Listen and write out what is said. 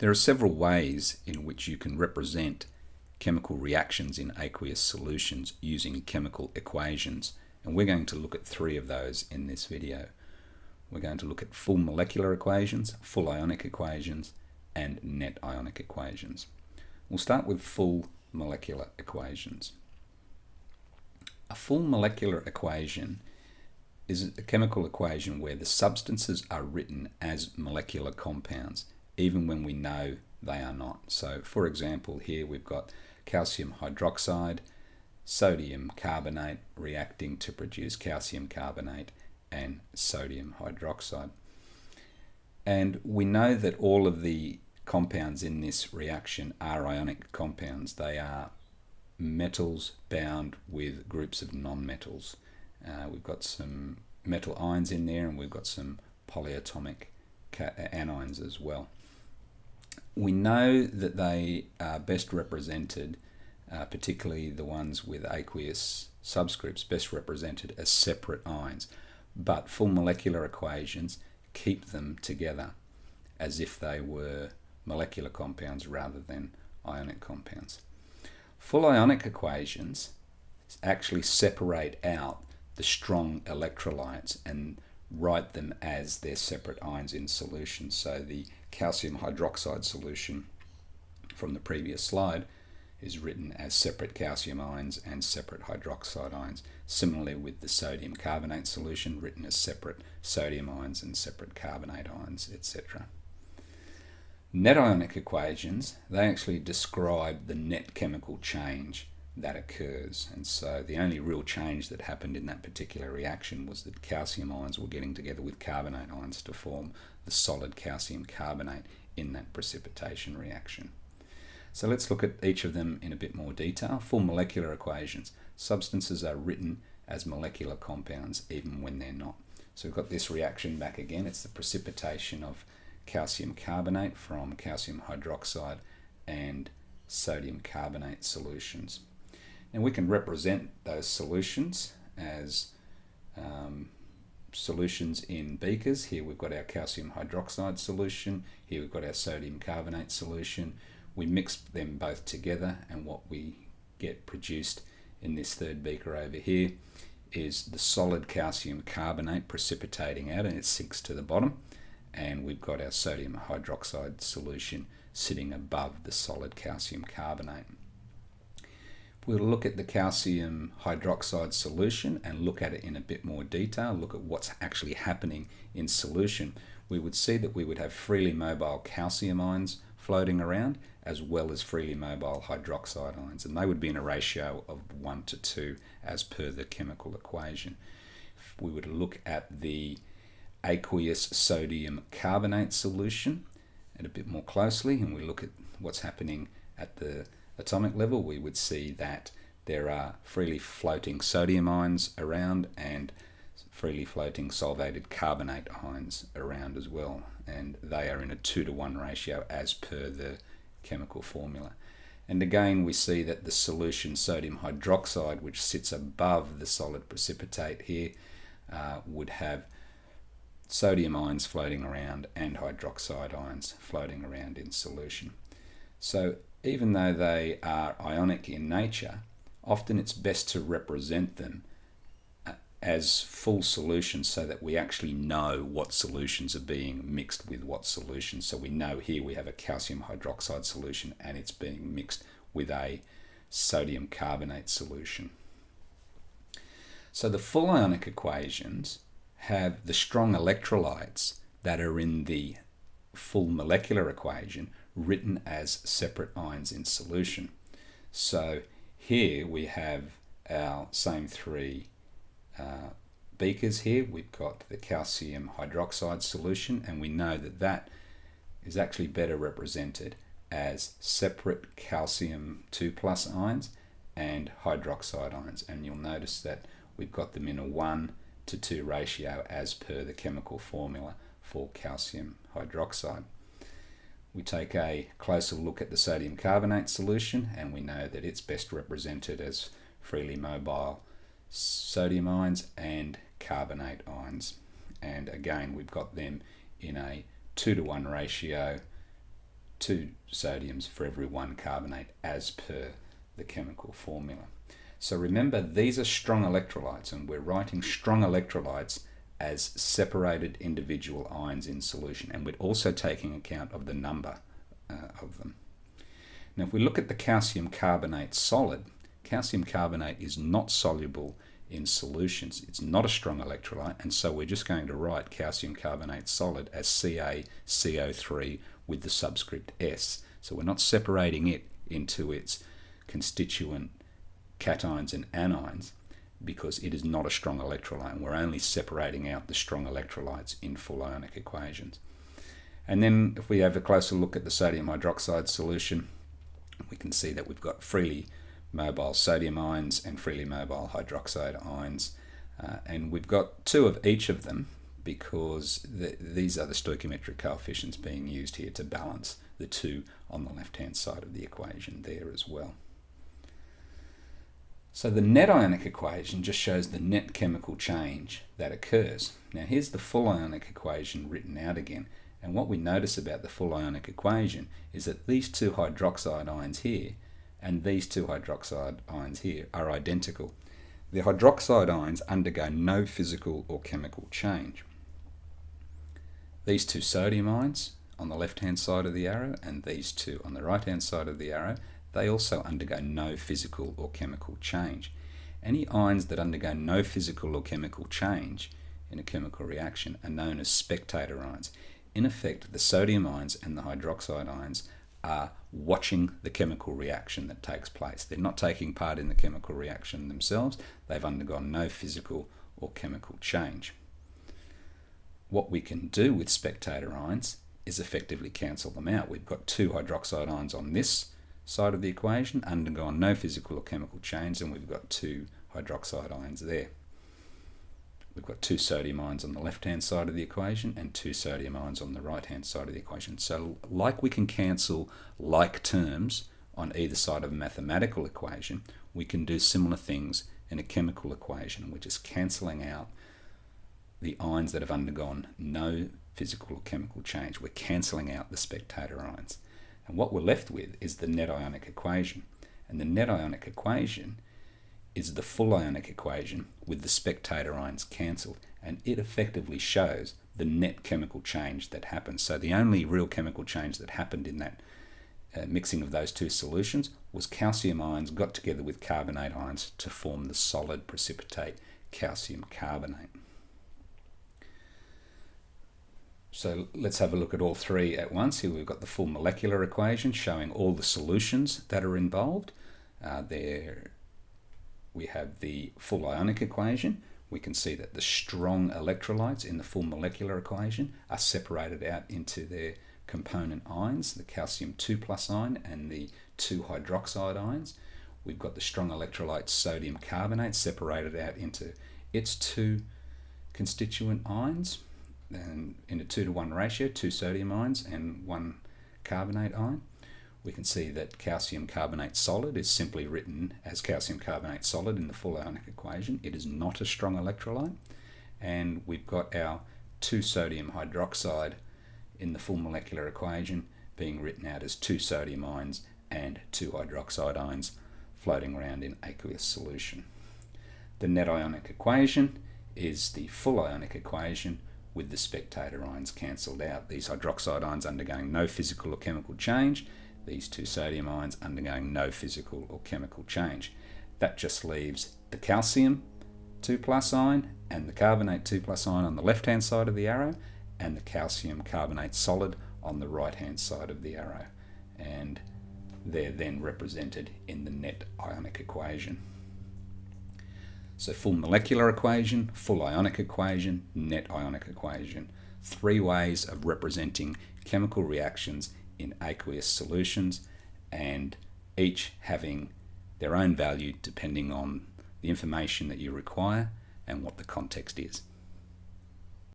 There are several ways in which you can represent chemical reactions in aqueous solutions using chemical equations, and we're going to look at three of those in this video. We're going to look at full molecular equations, full ionic equations, and net ionic equations. We'll start with full molecular equations. A full molecular equation is a chemical equation where the substances are written as molecular compounds, even when we know they are not. So, for example, here we've got calcium hydroxide, sodium carbonate reacting to produce calcium carbonate and sodium hydroxide. And we know that all of the compounds in this reaction are ionic compounds. They are metals bound with groups of non-metals. We've got some metal ions in there, and we've got some polyatomic anions as well. We know that they are best represented, particularly the ones with aqueous subscripts, best represented as separate ions. But full molecular equations keep them together as if they were molecular compounds rather than ionic compounds. Full ionic equations actually separate out the strong electrolytes and write them as their separate ions in solution. So the calcium hydroxide solution from the previous slide is written as separate calcium ions and separate hydroxide ions. Similarly with the sodium carbonate solution, written as separate sodium ions and separate carbonate ions, etc. Net ionic equations, they actually describe the net chemical change that occurs, and so the only real change that happened in that particular reaction was that calcium ions were getting together with carbonate ions to form the solid calcium carbonate in that precipitation reaction. So let's look at each of them in a bit more detail. Full molecular equations. Substances are written as molecular compounds even when they're not. So we've got this reaction back again. It's the precipitation of calcium carbonate from calcium hydroxide and sodium carbonate solutions. And we can represent those solutions as solutions in beakers. Here we've got our calcium hydroxide solution. Here we've got our sodium carbonate solution. We mix them both together, and what we get produced in this third beaker over here is the solid calcium carbonate precipitating out, and it sinks to the bottom. And we've got our sodium hydroxide solution sitting above the solid calcium carbonate. We'll look at the calcium hydroxide solution and look at it in a bit more detail, look at what's actually happening in solution. We would see that we would have freely mobile calcium ions floating around, as well as freely mobile hydroxide ions, and they would be in a ratio of 1 to 2 as per the chemical equation. If we were to look at the aqueous sodium carbonate solution and a bit more closely, and we look at what's happening at the atomic level, we would see that there are freely floating sodium ions around and freely floating solvated carbonate ions around as well, and they are in a 2 to 1 ratio as per the chemical formula. And again, we see that the solution sodium hydroxide, which sits above the solid precipitate here, would have sodium ions floating around and hydroxide ions floating around in solution. So even though they are ionic in nature, often it's best to represent them as full solutions so that we actually know what solutions are being mixed with what solutions. So we know here we have a calcium hydroxide solution and it's being mixed with a sodium carbonate solution. So the full ionic equations have the strong electrolytes that are in the full molecular equation written as separate ions in solution. So here we have our same three beakers here. We've got the calcium hydroxide solution, and we know that that is actually better represented as separate calcium 2+ ions and hydroxide ions, and you'll notice that we've got them in a 1 to 2 ratio as per the chemical formula for calcium hydroxide. We take a closer look at the sodium carbonate solution, and we know that it's best represented as freely mobile sodium ions and carbonate ions, and again we've got them in a 2 to 1 ratio 2 sodiums for every 1 carbonate as per the chemical formula. So remember, these are strong electrolytes, and we're writing strong electrolytes as separated individual ions in solution, and we're also taking account of the number of them. Now if we look at the calcium carbonate solid, calcium carbonate is not soluble in solutions. It's not a strong electrolyte, and so we're just going to write calcium carbonate solid as CaCO3 with the subscript S. So we're not separating it into its constituent cations and anions because it is not a strong electrolyte. We're only separating out the strong electrolytes in full ionic equations. And then if we have a closer look at the sodium hydroxide solution, we can see that we've got freely mobile sodium ions and freely mobile hydroxide ions, and we've got 2 of each of them because these are the stoichiometric coefficients being used here to balance the 2 on the left hand side of the equation there as well. So the net ionic equation just shows the net chemical change that occurs. Now here's the full ionic equation written out again, and what we notice about the full ionic equation is that these 2 hydroxide ions here and these 2 hydroxide ions here are identical. The hydroxide ions undergo no physical or chemical change. These 2 sodium ions on the left hand side of the arrow and these 2 on the right hand side of the arrow, they also undergo no physical or chemical change. Any ions that undergo no physical or chemical change in a chemical reaction are known as spectator ions. In effect, the sodium ions and the hydroxide ions are watching the chemical reaction that takes place. They're not taking part in the chemical reaction themselves. They've undergone no physical or chemical change. What we can do with spectator ions is effectively cancel them out. We've got 2 hydroxide ions on this side of the equation, undergone no physical or chemical change, and we've got 2 hydroxide ions there. We've got 2 sodium ions on the left-hand side of the equation and 2 sodium ions on the right-hand side of the equation. So like we can cancel like terms on either side of a mathematical equation, we can do similar things in a chemical equation. We're just cancelling out the ions that have undergone no physical or chemical change. We're cancelling out the spectator ions. And what we're left with is the net ionic equation. And the net ionic equation is the full ionic equation with the spectator ions cancelled, and it effectively shows the net chemical change that happens. So the only real chemical change that happened in that mixing of those 2 solutions was calcium ions got together with carbonate ions to form the solid precipitate calcium carbonate. So let's have a look at all 3 at once. Here we've got the full molecular equation showing all the solutions that are involved. There we have the full ionic equation. We can see that the strong electrolytes in the full molecular equation are separated out into their component ions, the calcium 2+ ion and the 2 hydroxide ions. We've got the strong electrolyte sodium carbonate separated out into its 2 constituent ions, and in a 2-to-1 ratio, 2 sodium ions and 1 carbonate ion. We can see that calcium carbonate solid is simply written as calcium carbonate solid in the full ionic equation. It is not a strong electrolyte. And we've got our 2 sodium hydroxide in the full molecular equation being written out as 2 sodium ions and 2 hydroxide ions floating around in aqueous solution. The net ionic equation is the full ionic equation with the spectator ions cancelled out. These hydroxide ions undergoing no physical or chemical change, these 2 sodium ions undergoing no physical or chemical change. That just leaves the calcium 2+ ion and the carbonate 2+ ion on the left hand side of the arrow, and the calcium carbonate solid on the right hand side of the arrow, and they're then represented in the net ionic equation. So full molecular equation, full ionic equation, net ionic equation. 3 ways of representing chemical reactions in aqueous solutions, and each having their own value depending on the information that you require and what the context is.